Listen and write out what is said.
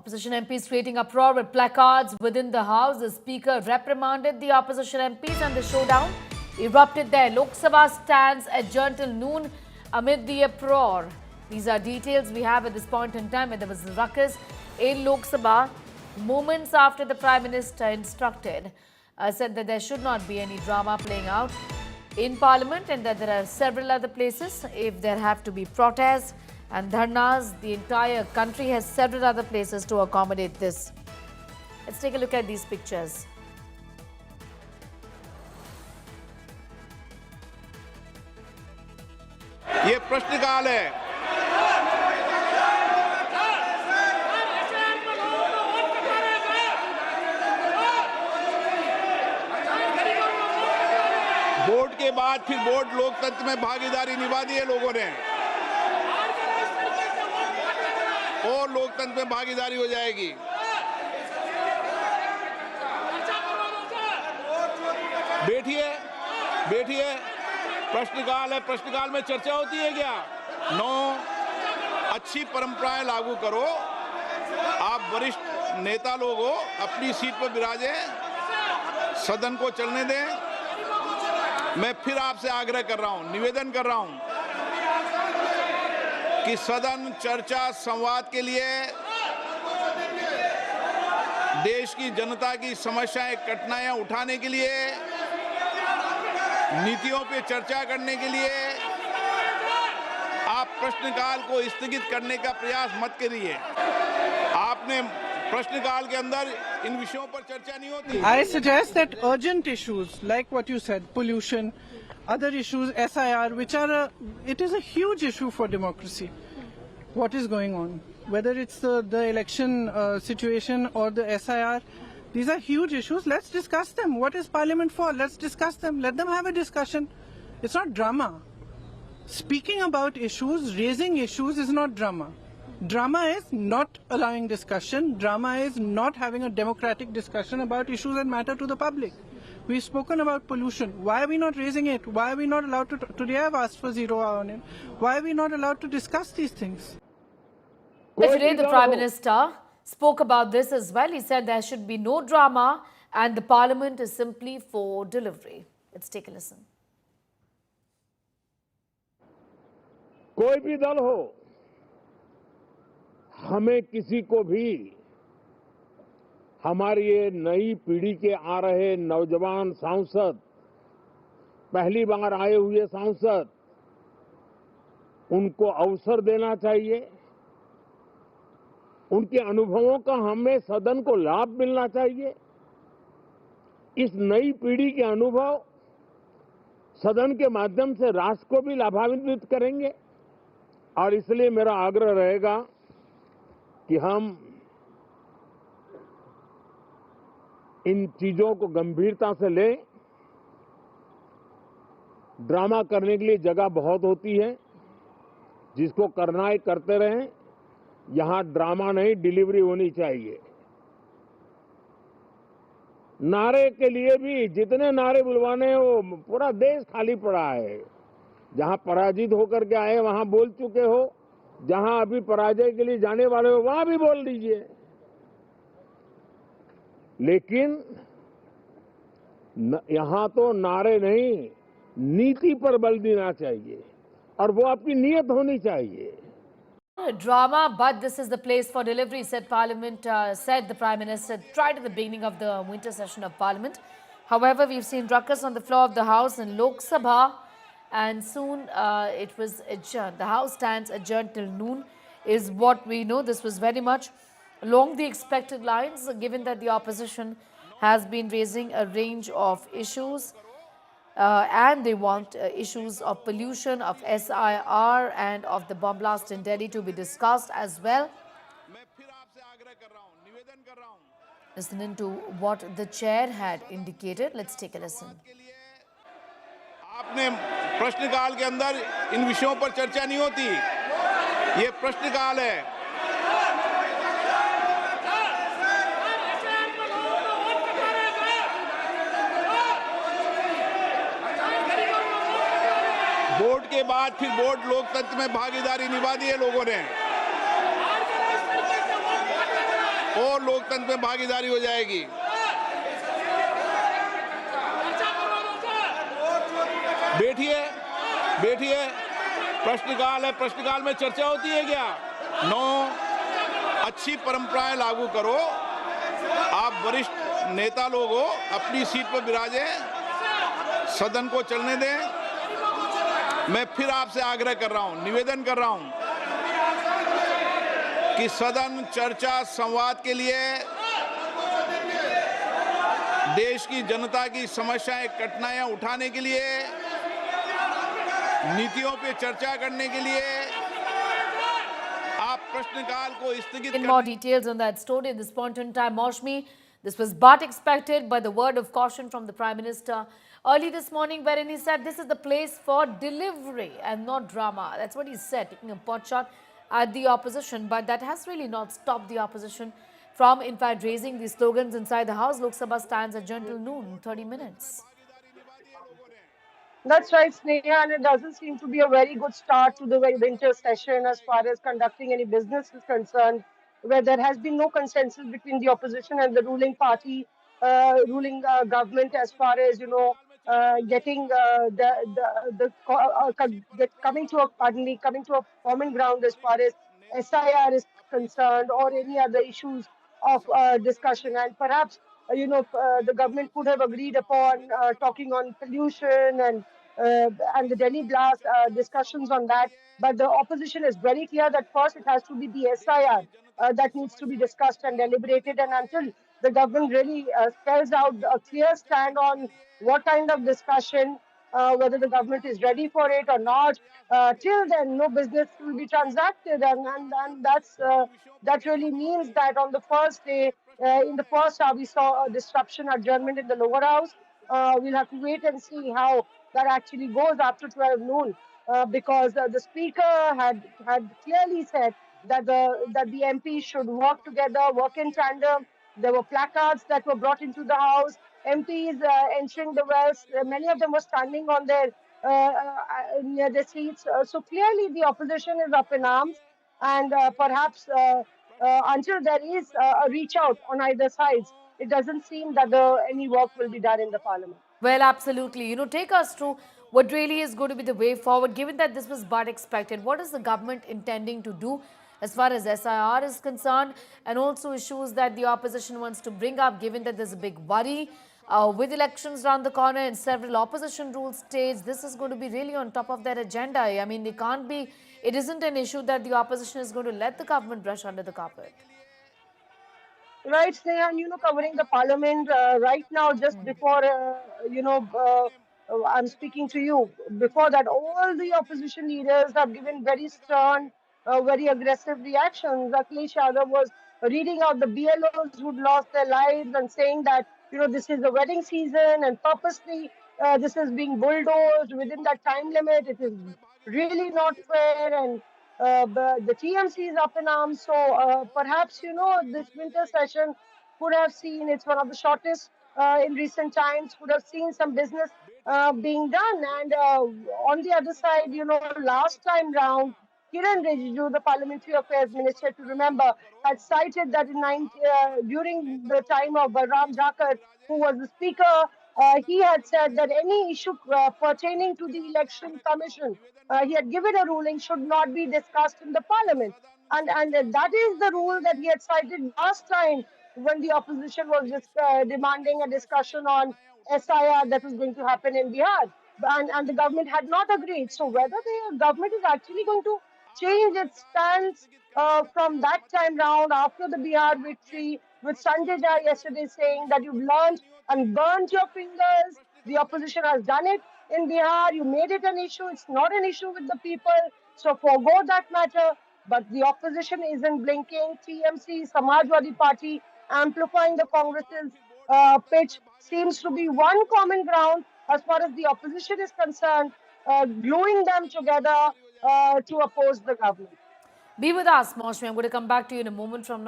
Opposition MPs creating uproar with placards within the House. The Speaker reprimanded the opposition MPs and the showdown erupted there. Lok Sabha stands adjourned till noon amid the uproar. These are details we have at this point in time. There was ruckus in Lok Sabha moments after the Prime Minister instructed, said that there should not be any drama playing out in Parliament and that there are several other places if there have to be protests and dharnas. The entire country has several other places to accommodate this. Let's take a look at these pictures. ये प्रश्नकाल है। Vote के बाद फिर vote लोकतंत्र में भागीदारी निभा दी है लोगों ने और लोकतंत्र में भागीदारी हो जाएगी। बैठिए बैठिए, प्रश्नकाल है। प्रश्नकाल में चर्चा होती है क्या? नो, अच्छी परंपराएं लागू करो। आप वरिष्ठ नेता लोग हो, अपनी सीट पर विराजे, सदन को चलने दें। मैं फिर आपसे आग्रह कर रहा हूं, निवेदन कर रहा हूं कि सदन चर्चा संवाद के लिए, देश की जनता की समस्याएं कठिनाइयां उठाने के लिए, नीतियों पे चर्चा करने के लिए आप प्रश्नकाल को स्थगित करने का प्रयास मत करिए। आपने प्रश्नकाल के अंदर इन विषयों पर चर्चा नहीं होती। I suggest that urgent issues like what you said, pollution, other issues, SIR, which are it is a huge issue for democracy. What is going on? Whether it's the election situation or the SIR, these are huge issues. Let's discuss them. What is Parliament for? Let's discuss them. Let them have a discussion. It's not drama. Speaking about issues, raising issues is not drama. Drama is not allowing discussion. Drama is not having a democratic discussion about issues that matter to the public. We've spoken about pollution. Why are we not raising it? Why are we not allowed to? Today I've asked for 0 hour on it. Why are we not allowed to discuss these things? Today the Prime Minister spoke about this as well. He said there should be no drama and the Parliament is simply for delivery. Let's take a listen. कोई भी दल हो, हमें किसी को भी हमारी ये नई पीढ़ी के आ रहे नौजवान सांसद, पहली बार आए हुए सांसद, उनको अवसर देना चाहिए। उनके अनुभवों का हमें सदन को लाभ मिलना चाहिए। इस नई पीढ़ी के अनुभव सदन के माध्यम से राष्ट्र को भी लाभान्वित करेंगे और इसलिए मेरा आग्रह रहेगा कि हम इन चीजों को गंभीरता से लें। ड्रामा करने के लिए जगह बहुत होती है, जिसको करना है करते रहें। यहां ड्रामा नहीं, डिलीवरी होनी चाहिए। नारे के लिए भी जितने नारे बुलवाने हैं, वो पूरा देश खाली पड़ा है। जहां पराजित होकर के आए वहां बोल चुके हो, जहां अभी पराजय के लिए जाने वाले हो वहां भी बोल दीजिए, लेकिन यहां तो नारे नहीं, नीति पर बल देना चाहिए और वो आपकी नीयत होनी चाहिए। Drama, but this is the place for delivery, said Parliament, said the Prime Minister right at the beginning of the winter session of Parliament. However, we've seen ruckus on the floor of the House in Lok Sabha and soon it was adjourned. The House stands adjourned till noon is what we know. This was very much along the expected lines, given that the opposition has been raising a range of issues and they want issues of pollution, of SIR and of the bomb blast in Delhi to be discussed as well. Listening to what the chair had indicated, let's take a listen. आपने प्रश्नकाल के अंदर इन विषयों पर चर्चा नहीं होती। ये प्रश्नकाल है। वोट के बाद फिर वोट लोकतंत्र में भागीदारी निभा दी है लोगों ने और लोकतंत्र में भागीदारी हो जाएगी। बैठिए, बैठिए, प्रश्नकाल है, प्रश्नकाल में चर्चा होती है क्या? नो, अच्छी परंपराएं लागू करो। आप वरिष्ठ नेता लोग हो, अपनी सीट पर विराजे, सदन को चलने दें। मैं फिर आपसे आग्रह कर रहा हूं, निवेदन कर रहा हूं कि सदन चर्चा संवाद के लिए, देश की जनता की समस्याएं कठिनाइयां उठाने के लिए, नीतियों पे चर्चा करने के लिए आप प्रश्नकाल को स्थगित In more details on that story at this point in time, Maushmi, this was but expected by the word of caution from the Prime Minister early this morning, wherein he said this is the place for delivery and not drama. That's what he said, taking a pot shot at the opposition. But that has really not stopped the opposition from, in fact, raising these slogans inside the House. Lok Sabha stands adjourned till noon, 30 minutes. That's right, Sneha, and it doesn't seem to be a very good start to the winter session as far as conducting any business is concerned, where there has been no consensus between the opposition and the ruling party, ruling government, as far as getting coming to a pardon me, coming to a common ground as far as SIR is concerned or any other issues of discussion, and perhaps the government could have agreed upon talking on pollution and the Delhi blast discussions on that. But the opposition is very clear that first it has to be the SIR that needs to be discussed and deliberated. And until the government really spells out a clear stand on what kind of discussion, whether the government is ready for it or not, till then no business will be transacted. And that really means that on the first day, in the first hour, we saw a disruption, adjournment in the lower house. We'll have to wait and see how that actually goes after 12 noon, because the speaker had clearly said that the MPs should work together, work in tandem. There were placards that were brought into the house. MPs entering the wells, many of them were standing on their near their seats. So clearly, the opposition is up in arms, and perhaps until there is a reach out on either sides, it doesn't seem that any work will be done in the parliament. Well, absolutely. Take us through what really is going to be the way forward, given that this was but expected. What is the government intending to do as far as SIR is concerned, and also issues that the opposition wants to bring up, given that there's a big worry with elections around the corner and several opposition rule states? This is going to be really on top of their agenda. I mean, it isn't an issue that the opposition is going to let the government brush under the carpet. Right, Sneha, and covering the parliament right now, just before, I'm speaking to you. Before that, all the opposition leaders have given very stern, very aggressive reactions. Akhilesh Yadav was reading out the BLOs who'd lost their lives and saying that, this is the wedding season and purposely this is being bulldozed within that time limit. It is really not fair, and the TMC is up in arms. So perhaps, this winter session could have seen, it's one of the shortest in recent times, could have seen some business being done. And on the other side, last time round, Kiran Rijiju, the Parliamentary Affairs Minister, to remember, had cited that during the time of Balram Jakar, who was the Speaker, he had said that any issue pertaining to the Election Commission, he had given a ruling, should not be discussed in the Parliament. And that is the rule that he had cited last time when the opposition was just demanding a discussion on SIR that was going to happen in Bihar. And the government had not agreed. So whether the government is actually going to change its stance from that time round after the Bihar victory, with Sanjay Jha yesterday saying that you've learned and burnt your fingers. The opposition has done it in Bihar. You made it an issue. It's not an issue with the people. So forgo that matter. But the opposition isn't blinking. TMC, Samajwadi Party, amplifying the Congress's pitch, seems to be one common ground as far as the opposition is concerned, gluing them together to oppose the government. Be with us, Maushmi. I'm going to come back to you in a moment from now.